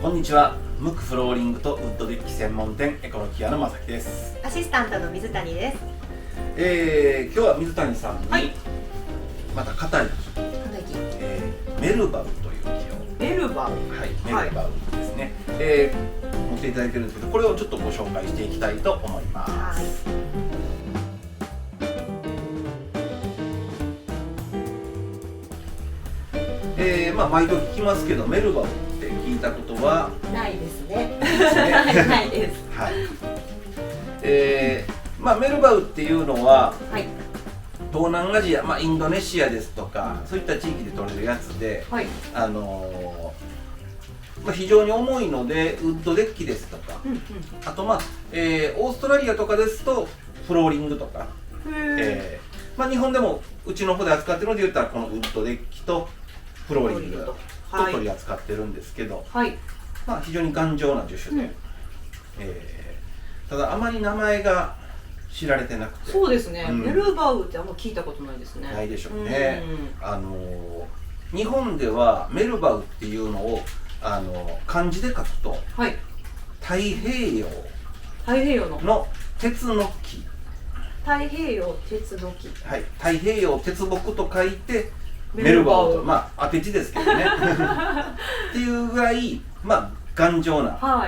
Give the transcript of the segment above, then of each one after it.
こんにちは。ムックフローリングとウッドデッキ専門店エコロキアのまさきです。アシスタントの水谷です。今日は水谷さんに、また硬い木、メルバウという木を、メルバウ、メルバウですね、持っていただいてるんですけど、これをちょっとご紹介していきたいと思います。毎度聞きますけど、メルバウって聞いたことはないですね。ないです。はい。メルバウっていうのは、東南アジア、インドネシアですとか、そういった地域で取れるやつで、非常に重いのでウッドデッキですとか、あとオーストラリアとかですとフローリングとか、日本でもうちの方で扱ってるので言ったらこのウッドデッキとフローリングと取り扱ってるんですけど、非常に頑丈な樹種で、ただあまり名前が知られてなくて。そうですね、メルバウってあんま聞いたことないですね。ないでしょうね。日本ではメルバウっていうのを漢字で書くと、太平洋の鉄の木、太平洋鉄の木、太平洋鉄木と書いてメルバウと、当て字ですけどねっていうぐらい頑丈な、ア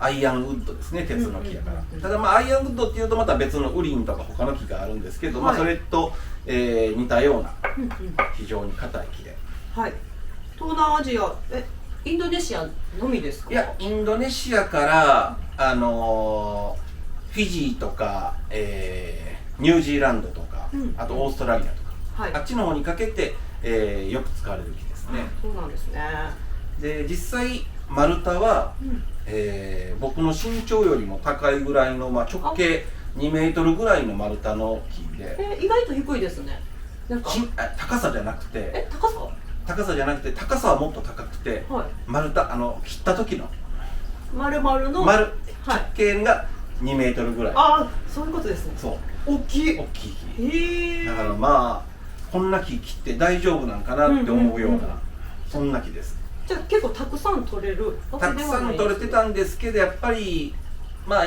イアンウッドですね、鉄の木やから。ただアイアンウッドっていうとまた別のウリンとか他の木があるんですけど、それと、似たような非常に硬い木で、東南アジア、インドネシアのみですか？いや、インドネシアからフィジーとか、ニュージーランドとか、あとオーストラリアとか、あっちの方にかけて、よく使われる木ですね。そうなんですね。で、実際丸太は、僕の身長よりも高いぐらいの、直径2メートルぐらいの丸太の木で、意外と低いですね。高さじゃなくて、高さはもっと高くて、丸太切った時の丸々の直径が2メートルぐらい。そういうことですね。そう、大きい木。だからこんな木切って大丈夫なんかなって思うような、そんな木です。じゃあ結構たくさん取れるわけではないです。たくさん取れてたんですけど、やっぱり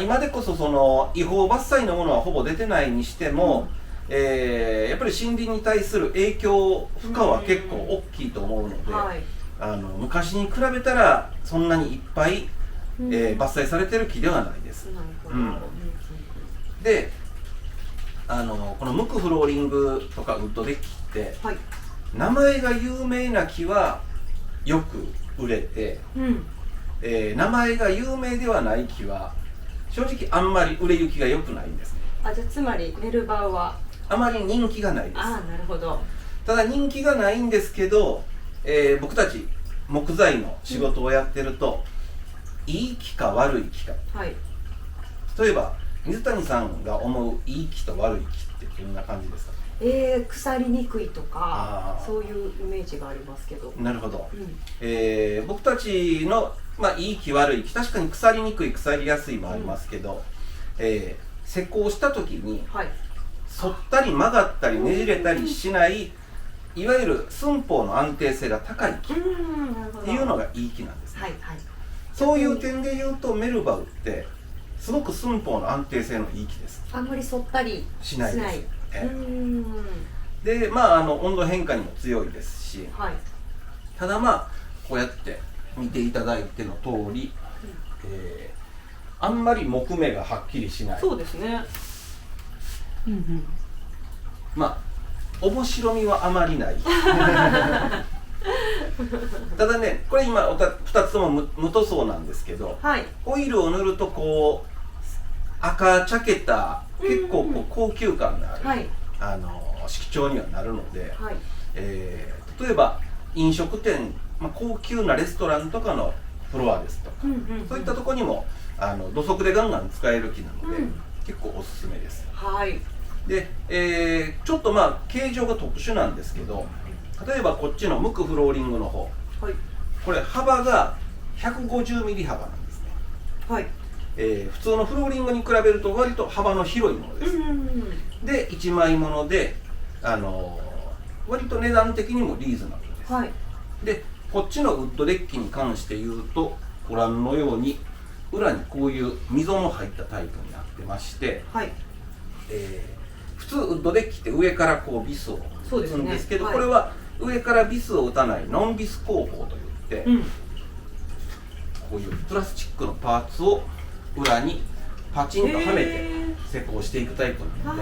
今でこそその違法伐採のものはほぼ出てないにしても、やっぱり森林に対する影響負荷は結構大きいと思うので、昔に比べたらそんなにいっぱい、伐採されてる木ではないです。で、このムクフローリングとかウッドデッキって、名前が有名な木はよく売れて、名前が有名ではない木は正直あんまり売れ行きが良くないんですね。じゃあつまりメルバウはあまり人気がないです。なるほど。ただ人気がないんですけど、僕たち木材の仕事をやってると、いい木か悪い木か、例えば水谷さんが思ういい木と悪い木ってどんな感じですか？腐りにくいとか、そういうイメージがありますけど。なるほど。僕たちの、いい木悪い木、確かに腐りにくい腐りやすいもありますけど、施工した時に、反ったり曲がったりねじれたりしない、いわゆる寸法の安定性が高い木っていうのがいい木なんですね。そういう点で言うとメルバウってすごく寸法の安定性のいい木です。あんまり反ったりしないです。で、温度変化にも強いですし、ただこうやって見ていただいての通り、あんまり木目がはっきりしない。そうですね。面白みはあまりないただね、これ今2つとも無塗装なんですけど、オイルを塗るとこう赤茶けた結構高級感がある、色調にはなるので、例えば飲食店、高級なレストランとかのフロアですとか、そういったところにも土足でガンガン使える木なので、結構おすすめです。で、ちょっと形状が特殊なんですけど、例えばこっちのムクフローリングの方、これ幅が150ミリ幅なんですね。普通のフローリングに比べると割と幅の広いものです。で、1枚もので割と値段的にもリーズナブルです。で、こっちのウッドデッキに関して言うとご覧のように裏にこういう溝の入ったタイプになってまして、はい、普通ウッドデッキって上からこうビスを打つんですけど、これは上からビスを打たないノンビス工法といって、こういうプラスチックのパーツを裏にパチンとはめて施工していくタイプなの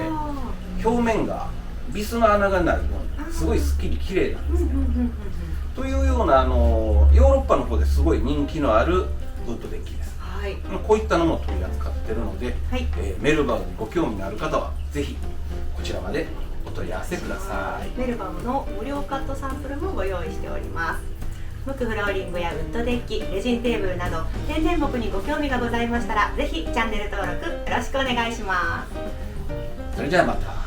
で、表面がビスの穴がないようにすごいスッキリ綺麗なんですね。というようなヨーロッパの方ですごい人気のあるウッドデッキです。はい、こういったのも取り扱っているので、はい、メルバウにご興味のある方はぜひこちらまでお問い合わせください。メルバウの無料カットサンプルもご用意しております。無垢フローリングやウッドデッキ、レジンテーブルなど天然木にご興味がございましたらぜひチャンネル登録よろしくお願いします。それじゃあまた。